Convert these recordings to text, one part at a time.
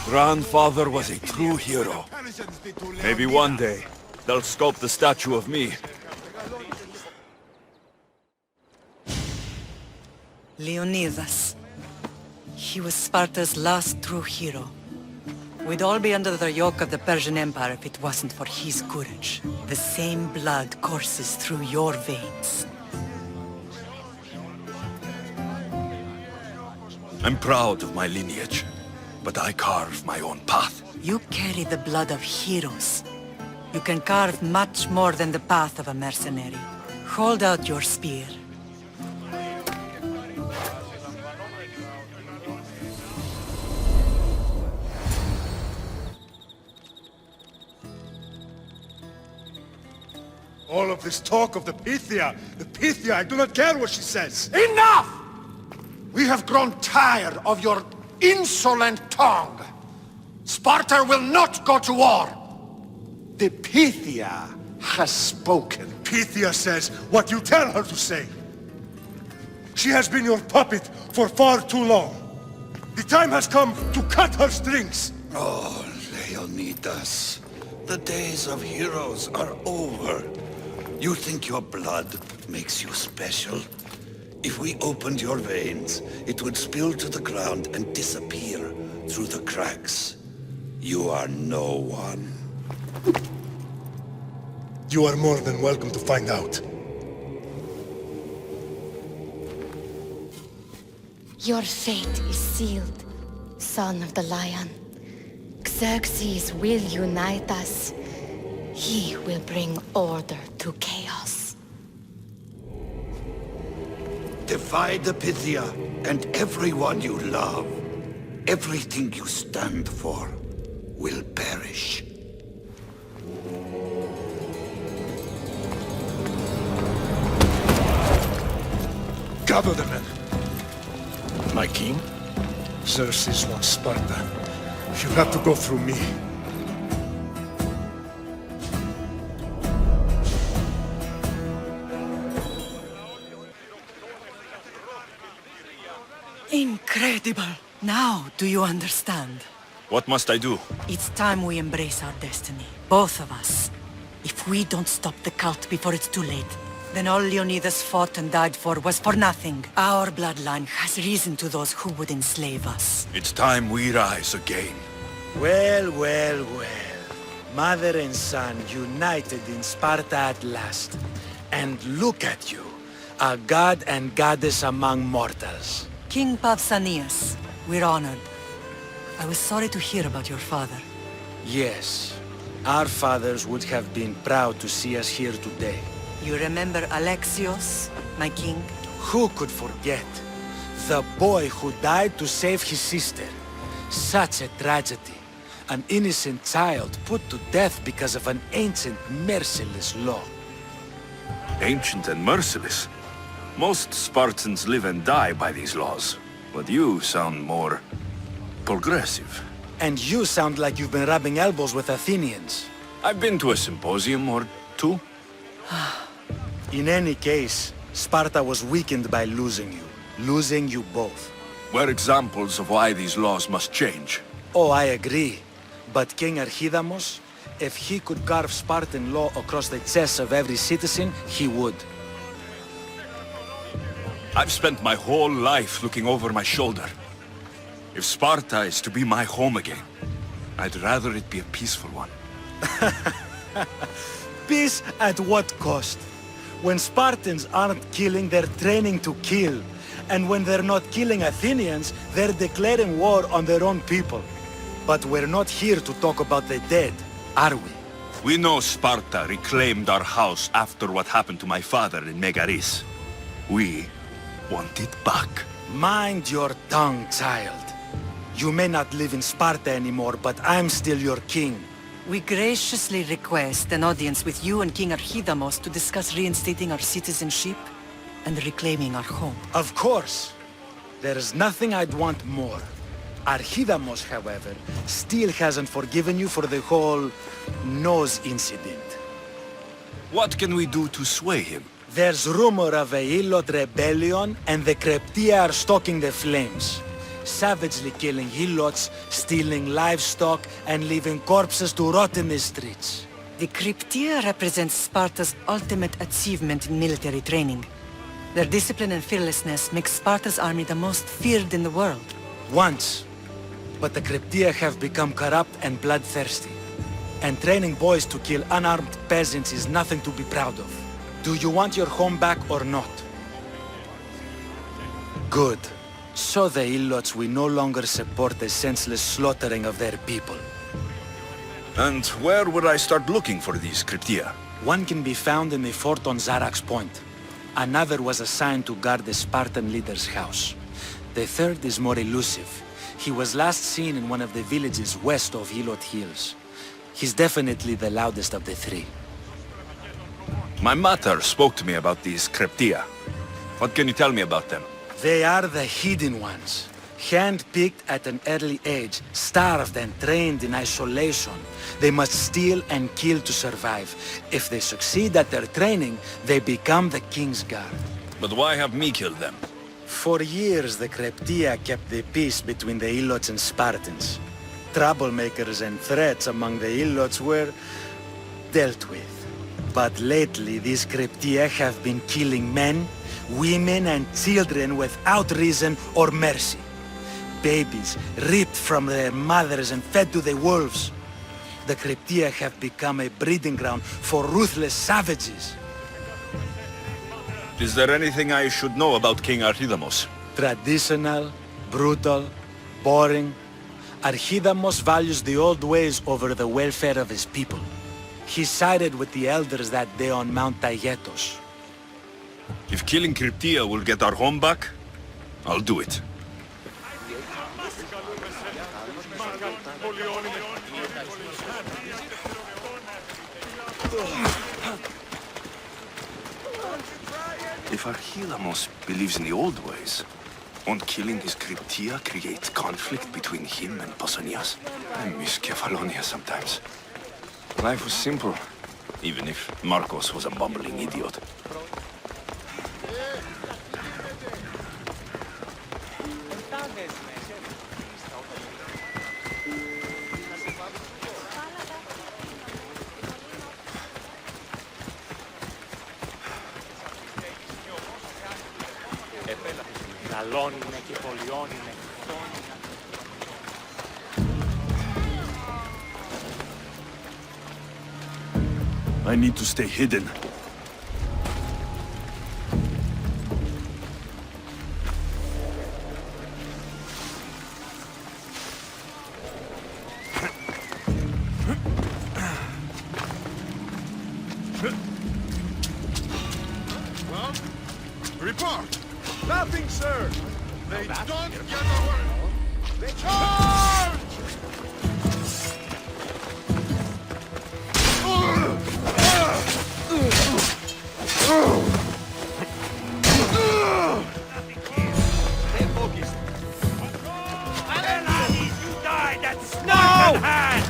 Grandfather was a true hero. Maybe one day, they'll sculpt the statue of me. Leonidas. He was Sparta's last true hero. We'd all be under the yoke of the Persian Empire if it wasn't for his courage. The same blood courses through your veins. I'm proud of my lineage, but I carve my own path. You carry the blood of heroes. You can carve much more than the path of a mercenary. Hold out your spear. All of this talk of the Pythia, I do not care what she says. Enough! We have grown tired of your insolent tongue. Sparta will not go to war. The Pythia has spoken. Pythia says what you tell her to say. She has been your puppet for far too long. The time has come to cut her strings. Oh, Leonidas. The days of heroes are over. You think your blood makes you special? If we opened your veins, it would spill to the ground and disappear through the cracks. You are no one. You are more than welcome to find out. Your fate is sealed, son of the Lion. Xerxes will unite us. He will bring order to chaos. Divide the Pythia and everyone you love. Everything you stand for will perish. Gather the men. My king? Xerxes wants Sparta. You have to go through me. Incredible! Now, do you understand? What must I do? It's time we embrace our destiny. Both of us. If we don't stop the cult before it's too late, then all Leonidas fought and died for was for nothing. Our bloodline has risen to those who would enslave us. It's time we rise again. Well, well, well. Mother and son united in Sparta at last. And look at you, a god and goddess among mortals. King Pausanias, we're honored. I was sorry to hear about your father. Yes, our fathers would have been proud to see us here today. You remember Alexios, my king? Who could forget? The boy who died to save his sister. Such a tragedy. An innocent child put to death because of an ancient, merciless law. Ancient and merciless. Most Spartans live and die by these laws. But you sound more progressive. And you sound like you've been rubbing elbows with Athenians. I've been to a symposium or two. In any case, Sparta was weakened by losing you both. We're examples of why these laws must change. Oh, I agree. But King Archidamos, if he could carve Spartan law across the chests of every citizen, he would. I've spent my whole life looking over my shoulder. If Sparta is to be my home again, I'd rather it be a peaceful one. Peace at what cost? When Spartans aren't killing, they're training to kill. And when they're not killing Athenians, they're declaring war on their own people. But we're not here to talk about the dead, are we? We know Sparta reclaimed our house after what happened to my father in Megaris. We want it back. Mind your tongue, child. You may not live in Sparta anymore, but I'm still your king. We graciously request an audience with you and King Archidamos to discuss reinstating our citizenship and reclaiming our home. Of course. There's nothing I'd want more. Archidamos, however, still hasn't forgiven you for the whole nose incident. What can we do to sway him? There's rumor of a Hilot rebellion, and the Kryptia are stalking the flames. Savagely killing Hilots, stealing livestock, and leaving corpses to rot in the streets. The Kryptia represents Sparta's ultimate achievement in military training. Their discipline and fearlessness make Sparta's army the most feared in the world. Once. But the Kryptia have become corrupt and bloodthirsty. And training boys to kill unarmed peasants is nothing to be proud of. Do you want your home back or not? Good. So the Ilots will no longer support the senseless slaughtering of their people. And where would I start looking for these Kryptia? One can be found in the fort on Zarak's Point. Another was assigned to guard the Spartan leader's house. The third is more elusive. He was last seen in one of the villages west of Hilot Hills. He's definitely the loudest of the three. My mother spoke to me about these Kryptia. What can you tell me about them? They are the hidden ones. Hand-picked at an early age, starved and trained in isolation. They must steal and kill to survive. If they succeed at their training, they become the king's guard. But why have me killed them? For years, the Kryptia kept the peace between the Ilots and Spartans. Troublemakers and threats among the Ilots were dealt with. But lately, these Kryptia have been killing men, women and children without reason or mercy. Babies ripped from their mothers and fed to the wolves. The Kryptia have become a breeding ground for ruthless savages. Is there anything I should know about King Archidamos? Traditional, brutal, boring. Archidamos values the old ways over the welfare of his people. He sided with the elders that day on Mount Taygetos. If killing Kryptia will get our home back, I'll do it. If Archidamos believes in the old ways, won't killing his Kryptia create conflict between him and Pausanias? I miss Kefalonia sometimes. Life was simple, even if Marcos was a bumbling idiot. I need to stay hidden. Report! Nothing, sir! They don't get away! They charge! Stay focused. Adelante, you die! That's Spartan hand!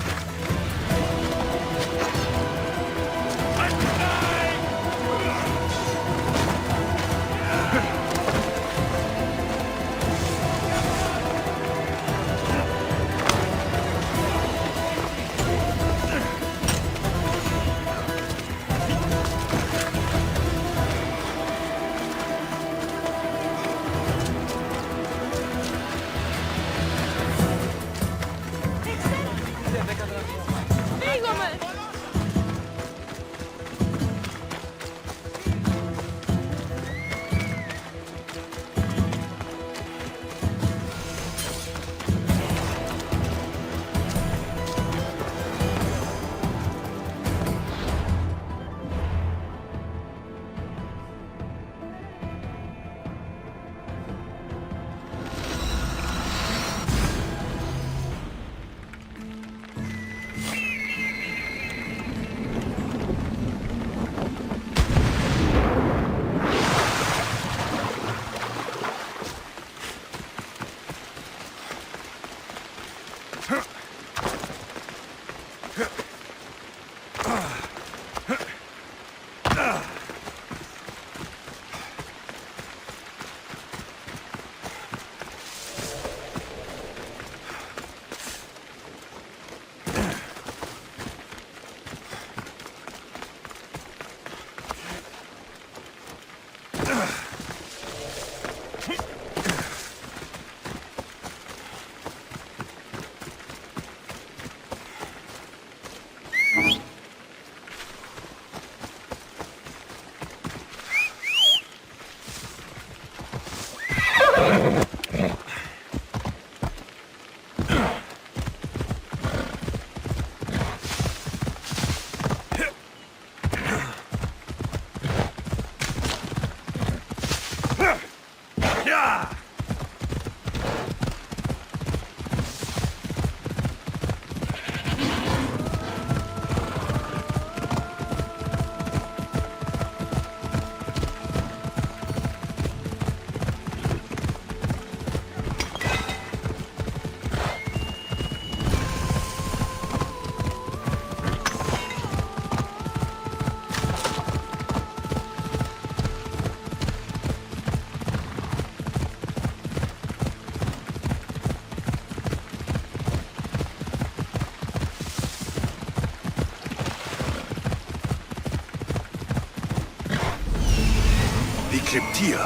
cryptia.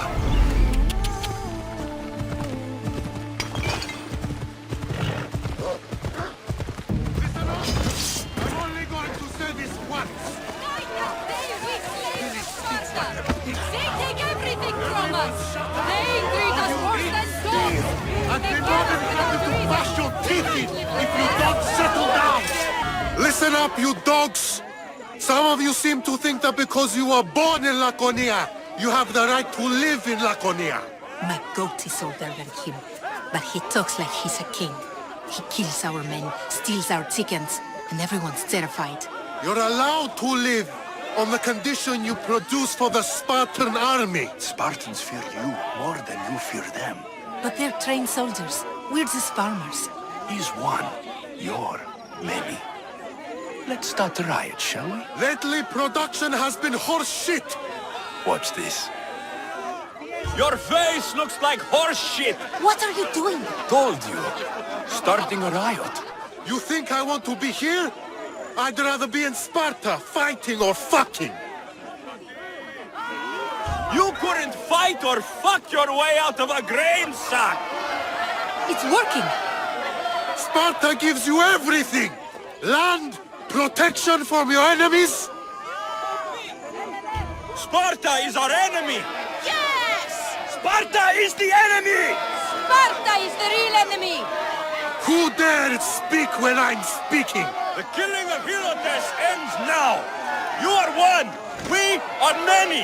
I'm only going to say this once. They take everything from us! They treat us worse than dogs! I'd be more than happy to bash your teeth in if you don't settle down! Listen up, you dogs! Some of you seem to think that because you were born in Laconia, you have the right to live in Laconia. My goat is older than him, but he talks like he's a king. He kills our men, steals our chickens, and everyone's terrified. You're allowed to live on the condition you produce for the Spartan army. Spartans fear you more than you fear them. But they're trained soldiers. We're just farmers. He's one, you're many. Let's start a riot, shall we? Lately, production has been horse shit. Watch this. Your face looks like horse shit! What are you doing? Told you. Starting a riot. You think I want to be here? I'd rather be in Sparta, fighting or fucking. You couldn't fight or fuck your way out of a grain sack! It's working! Sparta gives you everything! Land, protection from your enemies. Sparta is our enemy! Yes! Sparta is the enemy! Sparta is the real enemy! Who dared speak when I'm speaking? The killing of Helotes ends now! You are one! We are many!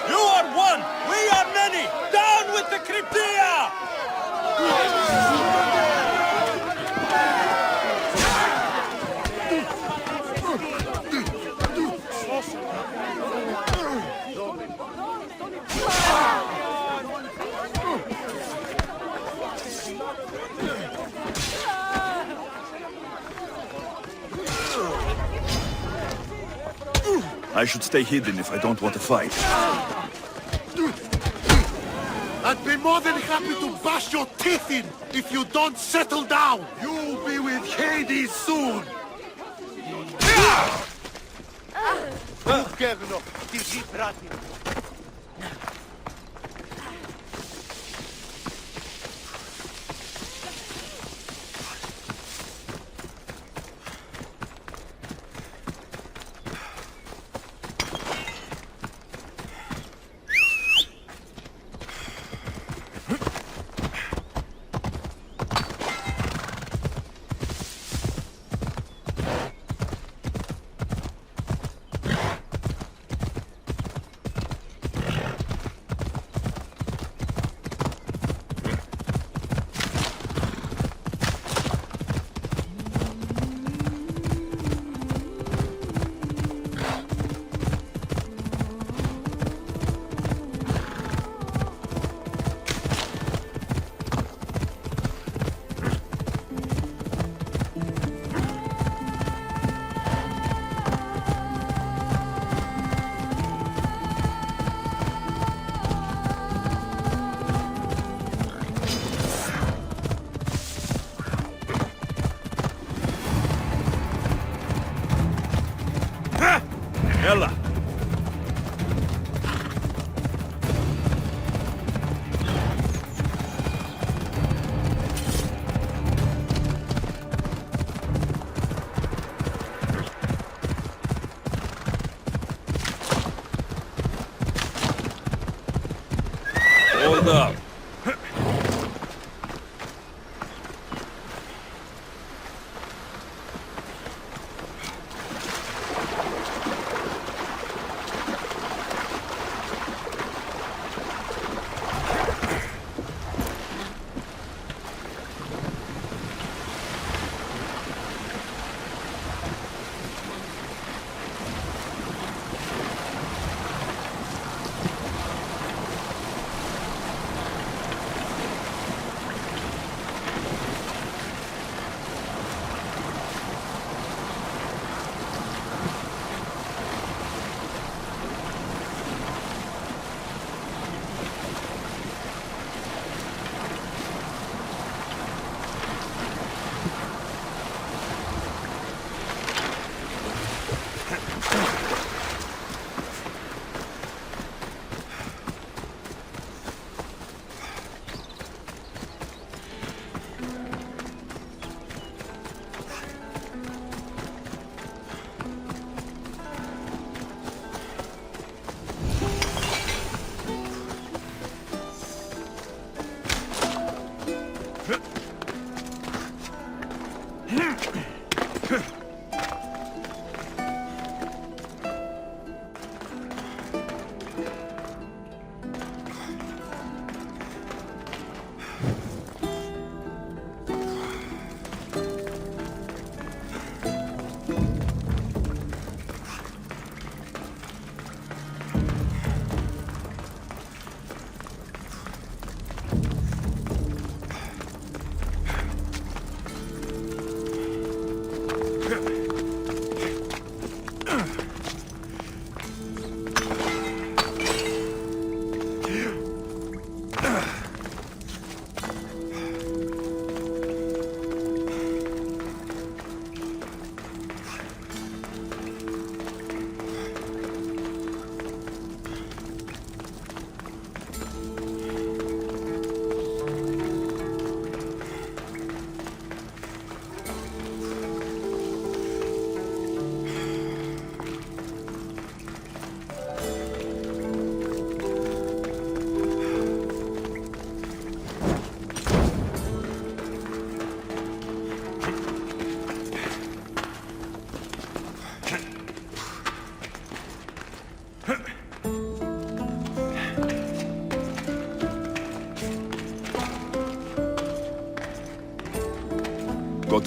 You are one! We are many! Down with the Cryptia! I should stay hidden if I don't want to fight. I'd be more than happy to bash your teeth in if you don't settle down. You'll be with Hades soon. Ella! Hold up.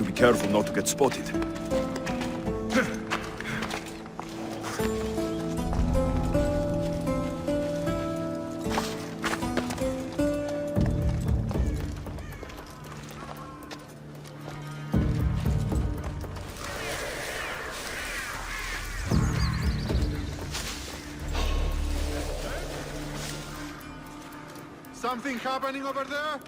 to be careful not to get spotted. Something happening over there?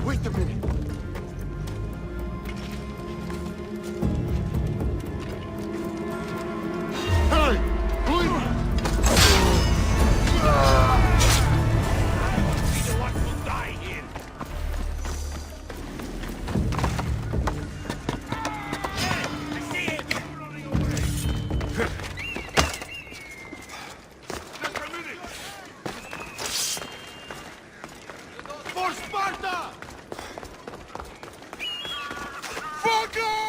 Wait a minute. Hey! For Sparta! Fucker!